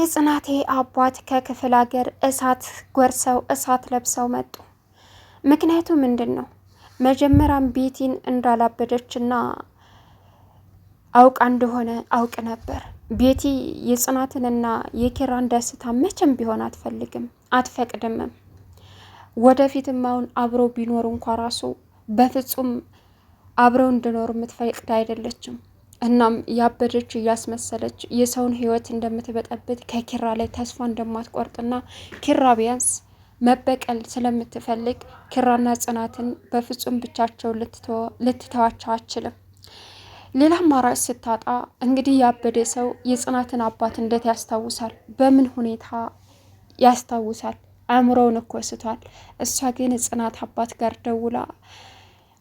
የጽናቴ አባት ከክፍለ ሀገር እሳት ጎርሰው እሳት ለብሰው መጡ። ምክንያቱ ምንድን ነው? መጀመሪያም ቤቲን እንዳላበደችና አውቃ እንደሆነ አውቅ ነበር። ቤቲ የጽናትንና የኪራን ደስታ መቼም ቢሆን አትፈቅድምም። ወደፊትም አሁን አብረው ቢኖሩ እንኳ ራሱ በፍጹም አብረው እንዲኖሩ የምትፈቅድ አይደለችም። እናም ያበደች እያስመሰለች የሰውን ሕይወት እንደምትበጠብጥ ከኪራ ላይ ተስፋ እንደማትቆርጥና ኪራ ቢያንስ መበቀል ስለምትፈልግ ኪራና ጽናትን በፍጹም ብቻቸውን ልትተዋቸው አችልም። ሌላ አማራጭ ስታጣ እንግዲህ ያበደ ሰው የጽናትን አባት እንዴት ያስታውሳል? በምን ሁኔታ ያስታውሳል? አእምሮውን እኮ ስቷል። እሷ ግን ጽናት አባት ጋር ደውላ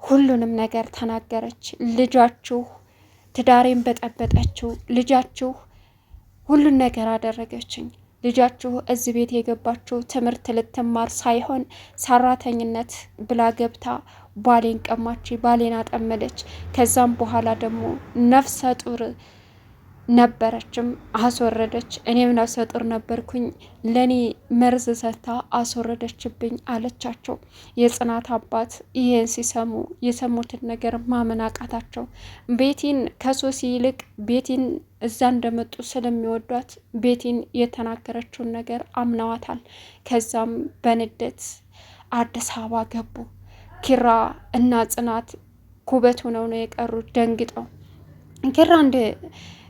ሁሉንም ነገር ተናገረች። ልጃችሁ ትዳሬን በጠበጠችው፣ ልጃችሁ ሁሉን ነገር አደረገችኝ። ልጃችሁ እዚህ ቤት የገባችው ትምህርት ልትማር ሳይሆን ሰራተኝነት ብላ ገብታ ባሌን ቀማች፣ ባሌን አጠመደች። ከዛም በኋላ ደግሞ ነፍሰ ጡር ነበረችም አስወረደች። እኔም ነፍሰ ጡር ነበርኩኝ፣ ለኔ መርዝ ሰታ አስወረደችብኝ አለቻቸው። የጽናት አባት ይሄን ሲሰሙ የሰሙትን ነገር ማመን አቃታቸው። ቤቲን ከሶሲ ይልቅ ቤቲን እዛ እንደመጡ ስለሚወዷት ቤቲን የተናገረችውን ነገር አምነዋታል። ከዛም በንዴት አዲስ አበባ ገቡ። ኪራ እና ጽናት ኩበት ሆነው ነው የቀሩት ደንግጠው። ኪራ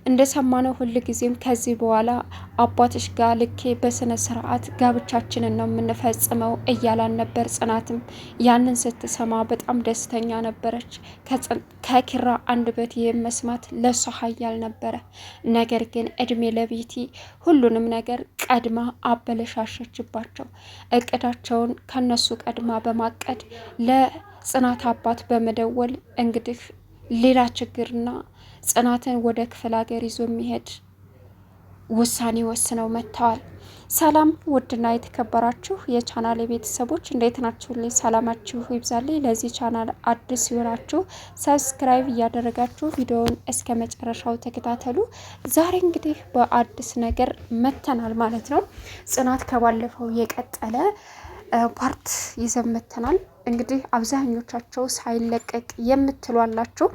እንደሰማነው ሁል ጊዜም ከዚህ በኋላ አባትሽ ጋር ልኬ በስነ ስርዓት ጋብቻችንን ነው የምንፈጽመው እያላን ነበር። ጽናትም ያንን ስትሰማ በጣም ደስተኛ ነበረች። ከኪራ አንደበት መስማት ለሷ ሀያል ነበረ። ነገር ግን እድሜ ለቤቲ ሁሉንም ነገር ቀድማ አበለሻሸችባቸው። እቅዳቸውን ከነሱ ቀድማ በማቀድ ለጽናት አባት በመደወል እንግዲህ ሌላ ችግርና ጽናትን ወደ ክፍለ ሀገር ይዞ የሚሄድ ውሳኔ ወስነው መጥተዋል። ሰላም ውድና የተከበራችሁ የቻናል ቤተሰቦች እንዴት ናችሁልኝ? ሰላማችሁ ይብዛልኝ። ለዚህ ቻናል አዲስ ሲሆናችሁ ሰብስክራይብ እያደረጋችሁ ቪዲዮውን እስከ መጨረሻው ተከታተሉ። ዛሬ እንግዲህ በአዲስ ነገር መተናል ማለት ነው። ጽናት ከባለፈው የቀጠለ ፓርት ይዘን መተናል። እንግዲህ አብዛኞቻቸው ሳይለቀቅ የምትሏላችሁ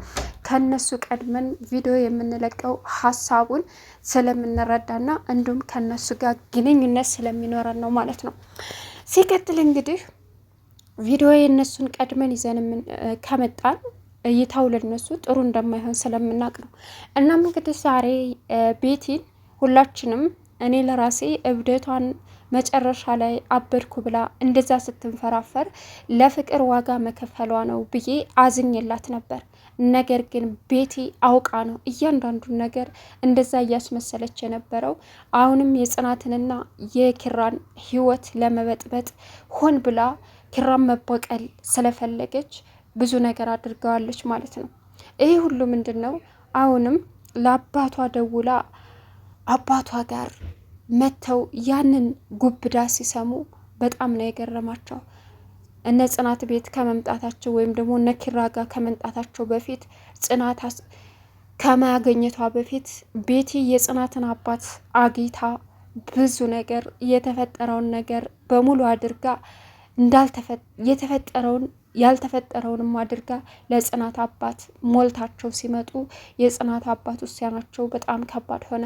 ከነሱ ቀድመን ቪዲዮ የምንለቀው ሀሳቡን ስለምንረዳና እንዲሁም ከነሱ ጋር ግንኙነት ስለሚኖረን ነው ማለት ነው። ሲቀጥል እንግዲህ ቪዲዮ የእነሱን ቀድመን ይዘን ከመጣን እይታው ለነሱ ጥሩ እንደማይሆን ስለምናቅ ነው። እናም እንግዲህ ዛሬ ቤቲን ሁላችንም እኔ ለራሴ እብደቷን መጨረሻ ላይ አበድኩ ብላ እንደዛ ስትንፈራፈር ለፍቅር ዋጋ መከፈሏ ነው ብዬ አዝኜላት ነበር። ነገር ግን ቤቲ አውቃ ነው እያንዳንዱን ነገር እንደዛ እያስመሰለች የነበረው። አሁንም የጽናትንና የኪራን ሕይወት ለመበጥበጥ ሆን ብላ ኪራን መበቀል ስለፈለገች ብዙ ነገር አድርገዋለች ማለት ነው። ይሄ ሁሉ ምንድን ነው? አሁንም ለአባቷ ደውላ አባቷ ጋር መተው ያንን ጉብዳ ሲሰሙ በጣም ነው የገረማቸው። እነ ጽናት ቤት ከመምጣታቸው ወይም ደግሞ እነ ኪራ ጋር ከመምጣታቸው በፊት ጽናት ከማያገኘቷ በፊት ቤቲ የጽናትን አባት አግኝታ ብዙ ነገር የተፈጠረውን ነገር በሙሉ አድርጋ ያልተፈጠረውንም አድርጋ ለጽናት አባት ሞልታቸው ሲመጡ የጽናት አባት ውሳኔያቸው በጣም ከባድ ሆነ።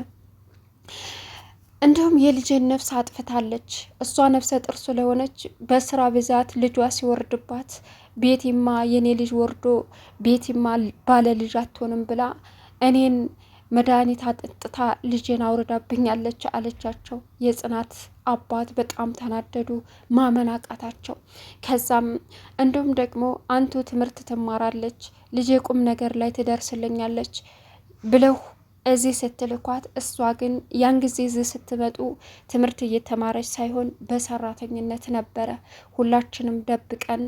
እንዲሁም የልጄን ነፍስ አጥፍታለች፣ እሷ ነፍሰ ጥር ስለሆነች በስራ ብዛት ልጇ ሲወርድባት ቤቲማ የኔ ልጅ ወርዶ ቤቲማ ባለ ልጅ አትሆንም ብላ እኔን መድኃኒት አጠጥታ ልጄን አውርዳብኛለች አለቻቸው። የጽናት አባት በጣም ተናደዱ፣ ማመን አቃታቸው። ከዛም እንዲሁም ደግሞ አንቱ ትምህርት ትማራለች፣ ልጄ ቁም ነገር ላይ ትደርስልኛለች ብለው እዚህ ስትልኳት፣ እሷ ግን ያን ጊዜ እዚህ ስትመጡ ትምህርት እየተማረች ሳይሆን በሰራተኝነት ነበረ። ሁላችንም ደብቀን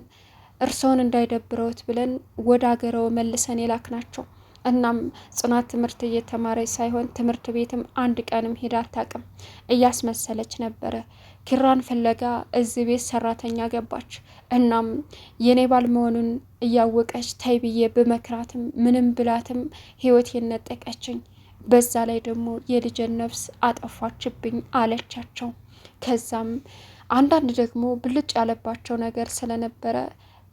እርስዎን እንዳይደብረውት ብለን ወደ አገረው መልሰን የላክናቸው። እናም ጽናት ትምህርት እየተማረች ሳይሆን ትምህርት ቤትም አንድ ቀንም ሄዳ አታውቅም፣ እያስመሰለች ነበረ። ኪራን ፍለጋ እዚህ ቤት ሰራተኛ ገባች። እናም የኔ ባል መሆኑን እያወቀች ተይ ብዬ ብመክራትም ምንም ብላትም ህይወቴን ነጠቀችኝ። በዛ ላይ ደግሞ የልጄን ነፍስ አጠፋችብኝ አለቻቸው። ከዛም አንዳንድ ደግሞ ብልጭ ያለባቸው ነገር ስለነበረ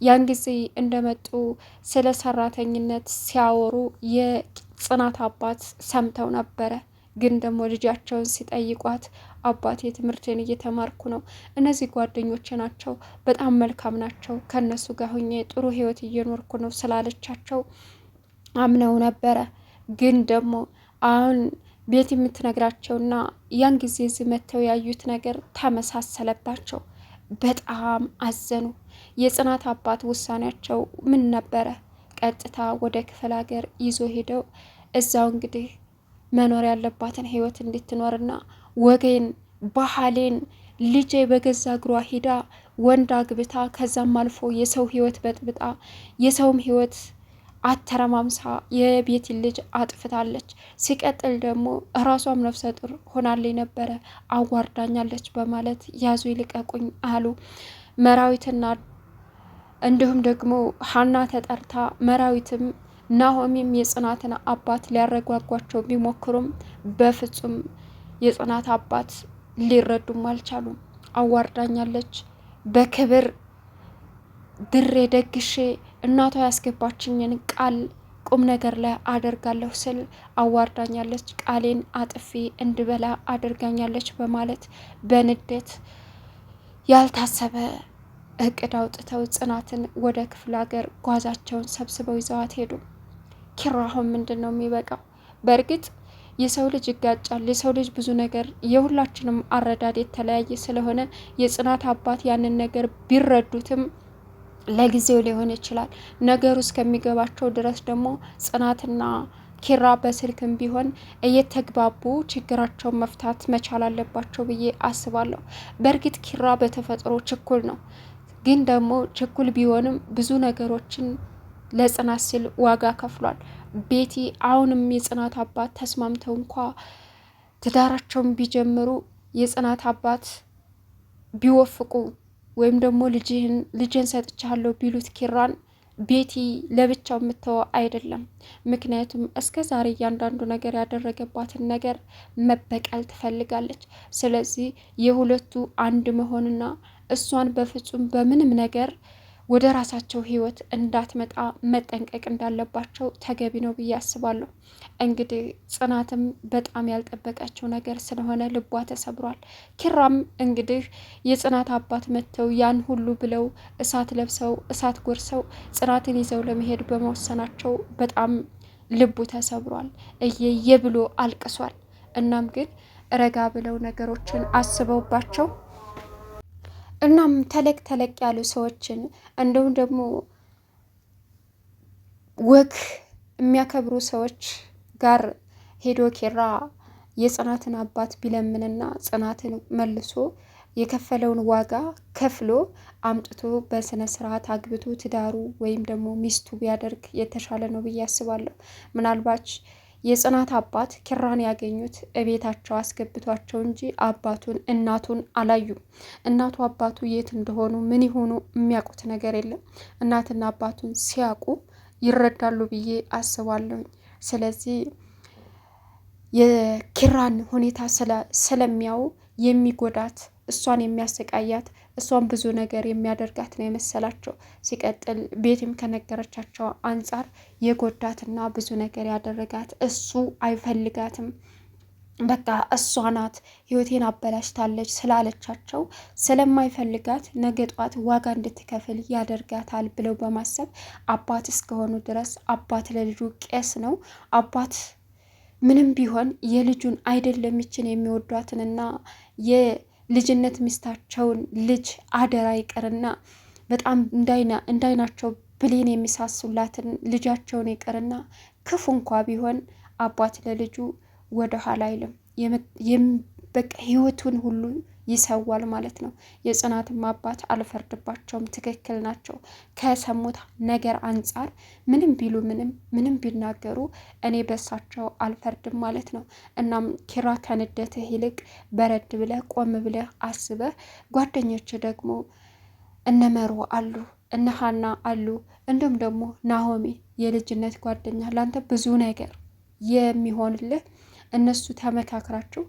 ያን ጊዜ እንደመጡ ስለ ሰራተኝነት ሲያወሩ የጽናት አባት ሰምተው ነበረ። ግን ደግሞ ልጃቸውን ሲጠይቋት አባቴ ትምህርቴን እየተማርኩ ነው፣ እነዚህ ጓደኞቼ ናቸው፣ በጣም መልካም ናቸው፣ ከእነሱ ጋር ሁኜ ጥሩ ህይወት እየኖርኩ ነው ስላለቻቸው አምነው ነበረ። ግን ደግሞ አሁን ቤት የምትነግራቸውና ያን ጊዜ እዚህ መጥተው ያዩት ነገር ተመሳሰለባቸው። በጣም አዘኑ። የጽናት አባት ውሳኔያቸው ምን ነበረ? ቀጥታ ወደ ክፍለ ሀገር ይዞ ሄደው እዛው እንግዲህ መኖር ያለባትን ህይወት እንድትኖርና ወጌን ባህሌን ልጄ በገዛ እግሯ ሂዳ ወንድ አግብታ ከዛም አልፎ የሰው ህይወት በጥብጣ የሰውም ህይወት አተረማምሳ የቤትን ልጅ አጥፍታለች። ሲቀጥል ደግሞ እራሷም ነፍሰ ጡር ሆናለች ነበረ፣ አዋርዳኛለች በማለት ያዙ ይልቀቁኝ አሉ። መራዊትና እንዲሁም ደግሞ ሀና ተጠርታ መራዊትም ናሆሚም የጽናትን አባት ሊያረጓጓቸው ቢሞክሩም በፍጹም የጽናት አባት ሊረዱም አልቻሉም። አዋርዳኛለች፣ በክብር ድሬ ደግሼ እናቷ ያስገባችኝን ቃል ቁም ነገር ላይ አደርጋለሁ ስል አዋርዳኛለች፣ ቃሌን አጥፌ እንድበላ አድርጋኛለች በማለት በንዴት ያልታሰበ እቅድ አውጥተው ጽናትን ወደ ክፍለ ሀገር ጓዛቸውን ሰብስበው ይዘዋት ሄዱ። ኪራ አሁን ምንድን ነው የሚበቃው? በእርግጥ የሰው ልጅ ይጋጫል። የሰው ልጅ ብዙ ነገር የሁላችንም አረዳድ የተለያየ ስለሆነ የጽናት አባት ያንን ነገር ቢረዱትም ለጊዜው ሊሆን ይችላል። ነገሩ እስከሚገባቸው ድረስ ደግሞ ጽናትና ኪራ በስልክም ቢሆን እየተግባቡ ችግራቸውን መፍታት መቻል አለባቸው ብዬ አስባለሁ። በእርግጥ ኪራ በተፈጥሮ ችኩል ነው፣ ግን ደግሞ ችኩል ቢሆንም ብዙ ነገሮችን ለጽናት ሲል ዋጋ ከፍሏል። ቤቲ አሁንም የጽናት አባት ተስማምተው እንኳ ትዳራቸውን ቢጀምሩ የጽናት አባት ቢወፍቁ ወይም ደግሞ ልጅን ሰጥቻለሁ ቢሉት ኪራን ቤቲ ለብቻው የምትተው አይደለም። ምክንያቱም እስከ ዛሬ እያንዳንዱ ነገር ያደረገባትን ነገር መበቀል ትፈልጋለች። ስለዚህ የሁለቱ አንድ መሆንና እሷን በፍጹም በምንም ነገር ወደ ራሳቸው ህይወት እንዳትመጣ መጠንቀቅ እንዳለባቸው ተገቢ ነው ብዬ አስባለሁ። እንግዲህ ጽናትም በጣም ያልጠበቀችው ነገር ስለሆነ ልቧ ተሰብሯል። ኪራም እንግዲህ የጽናት አባት መጥተው ያን ሁሉ ብለው እሳት ለብሰው እሳት ጎርሰው ጽናትን ይዘው ለመሄድ በመወሰናቸው በጣም ልቡ ተሰብሯል። እየየ ብሎ አልቅሷል። እናም ግን ረጋ ብለው ነገሮችን አስበውባቸው እናም ተለቅ ተለቅ ያሉ ሰዎችን እንደውም ደግሞ ወግ የሚያከብሩ ሰዎች ጋር ሄዶ ኪራ የጽናትን አባት ቢለምንና ጽናትን መልሶ የከፈለውን ዋጋ ከፍሎ አምጥቶ በስነ ስርዓት አግብቶ ትዳሩ ወይም ደግሞ ሚስቱ ቢያደርግ የተሻለ ነው ብዬ አስባለሁ። ምናልባት የጽናት አባት ኪራን ያገኙት እቤታቸው አስገብቷቸው እንጂ አባቱን እናቱን አላዩም። እናቱ አባቱ የት እንደሆኑ ምን ይሆኑ የሚያውቁት ነገር የለም። እናትና አባቱን ሲያውቁ ይረዳሉ ብዬ አስባለሁ። ስለዚህ የኪራን ሁኔታ ስለሚያው የሚጎዳት እሷን የሚያሰቃያት እሷን ብዙ ነገር የሚያደርጋት ነው የመሰላቸው። ሲቀጥል ቤትም ከነገረቻቸው አንጻር የጎዳትና ብዙ ነገር ያደረጋት እሱ አይፈልጋትም። በቃ እሷ ናት ህይወቴን አበላሽታለች ስላለቻቸው ስለማይፈልጋት ነገ ጧት ዋጋ እንድትከፍል ያደርጋታል ብለው በማሰብ አባት እስከሆኑ ድረስ አባት ለልጁ ቄስ ነው። አባት ምንም ቢሆን የልጁን አይደለም ይችን የሚወዷትንና የልጅነት ሚስታቸውን ልጅ አደራ ይቅርና በጣም እንዳይናቸው ብሌን የሚሳሱላትን ልጃቸውን ይቅርና ክፉ እንኳ ቢሆን አባት ለልጁ ወደ ኋላ አይልም። በቃ ህይወቱን ሁሉ ይሰዋል ማለት ነው። የጽናትም አባት አልፈርድባቸውም፣ ትክክል ናቸው። ከሰሙት ነገር አንጻር ምንም ቢሉ ምንም ቢናገሩ እኔ በሳቸው አልፈርድም ማለት ነው። እናም ኪራ ከንደትህ ይልቅ በረድ ብለህ ቆም ብለህ አስበህ፣ ጓደኞች ደግሞ እነመሩ አሉ እነ ሀና አሉ፣ እንዲሁም ደግሞ ናሆሚ የልጅነት ጓደኛ ላንተ ብዙ ነገር የሚሆንልህ እነሱ ተመካክራችሁ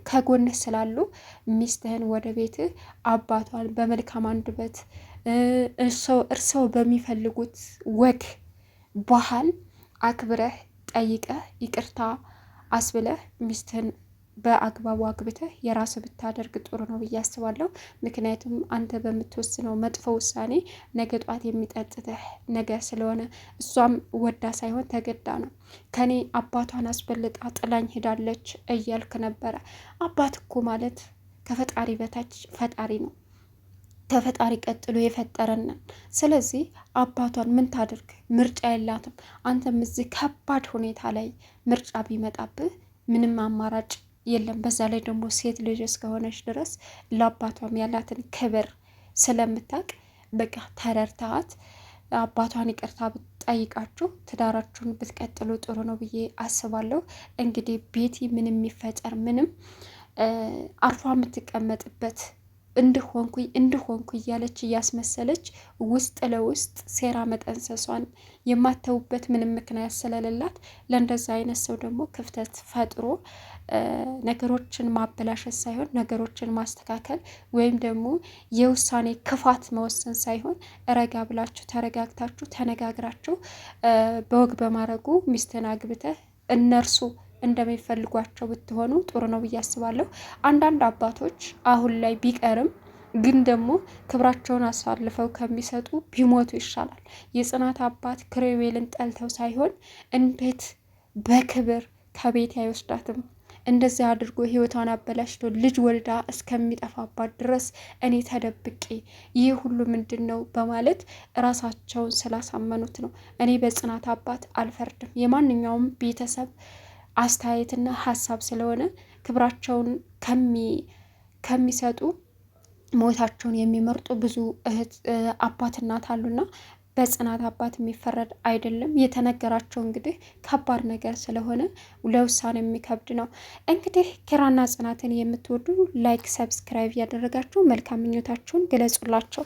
ከጎንህ ስላሉ ሚስትህን ወደ ቤትህ አባቷን በመልካም አንደበት እርሰው በሚፈልጉት ወግ ባህል አክብረህ ጠይቀህ ይቅርታ አስብለህ ሚስትህን በአግባቡ አግብተህ የራስ ብታደርግ ጥሩ ነው ብዬ አስባለሁ። ምክንያቱም አንተ በምትወስነው መጥፎ ውሳኔ ነገ ጧት የሚጠጥትህ ነገር ስለሆነ እሷም ወዳ ሳይሆን ተገዳ ነው። ከኔ አባቷን አስበልጣ ጥላኝ ሄዳለች እያልክ ነበረ። አባት እኮ ማለት ከፈጣሪ በታች ፈጣሪ ነው። ከፈጣሪ ቀጥሎ የፈጠረንን። ስለዚህ አባቷን ምን ታድርግ? ምርጫ የላትም። አንተም እዚህ ከባድ ሁኔታ ላይ ምርጫ ቢመጣብህ ምንም አማራጭ የለም። በዛ ላይ ደግሞ ሴት ልጅ እስከሆነች ድረስ ለአባቷም ያላትን ክብር ስለምታውቅ በቃ ተረድተሃት አባቷን ይቅርታ ብትጠይቃችሁ ትዳራችሁን ብትቀጥሉ ጥሩ ነው ብዬ አስባለሁ። እንግዲህ ቤቲ ምንም የሚፈጠር ምንም አርፏ የምትቀመጥበት እንድሆንኩ እያለች እያስመሰለች ውስጥ ለውስጥ ሴራ መጠንሰሷን የማተውበት ምንም ምክንያት ስለሌላት ለእንደዛ አይነት ሰው ደግሞ ክፍተት ፈጥሮ ነገሮችን ማበላሸት ሳይሆን ነገሮችን ማስተካከል ወይም ደግሞ የውሳኔ ክፋት መወሰን ሳይሆን ረጋ ብላችሁ ተረጋግታችሁ ተነጋግራችሁ በወግ በማድረጉ ሚስትን አግብተህ እነርሱ እንደሚፈልጓቸው ብትሆኑ ጥሩ ነው ብዬ አስባለሁ። አንዳንድ አባቶች አሁን ላይ ቢቀርም ግን ደግሞ ክብራቸውን አሳልፈው ከሚሰጡ ቢሞቱ ይሻላል። የጽናት አባት ክሬቤልን ጠልተው ሳይሆን እንዴት በክብር ከቤት አይወስዳትም? እንደዚህ አድርጎ ህይወቷን አበላሽቶ ልጅ ወልዳ እስከሚጠፋባት ድረስ እኔ ተደብቄ ይህ ሁሉ ምንድን ነው በማለት ራሳቸውን ስላሳመኑት ነው። እኔ በጽናት አባት አልፈርድም። የማንኛውም ቤተሰብ አስተያየትና ሀሳብ ስለሆነ ክብራቸውን ከሚሰጡ ሞታቸውን የሚመርጡ ብዙ አባት እናት አሉና በጽናት አባት የሚፈረድ አይደለም። የተነገራቸው እንግዲህ ከባድ ነገር ስለሆነ ለውሳኔ የሚከብድ ነው። እንግዲህ ኪራና ጽናትን የምትወዱ ላይክ፣ ሰብስክራይብ እያደረጋችሁ መልካም ምኞታችሁን ግለጹላቸው።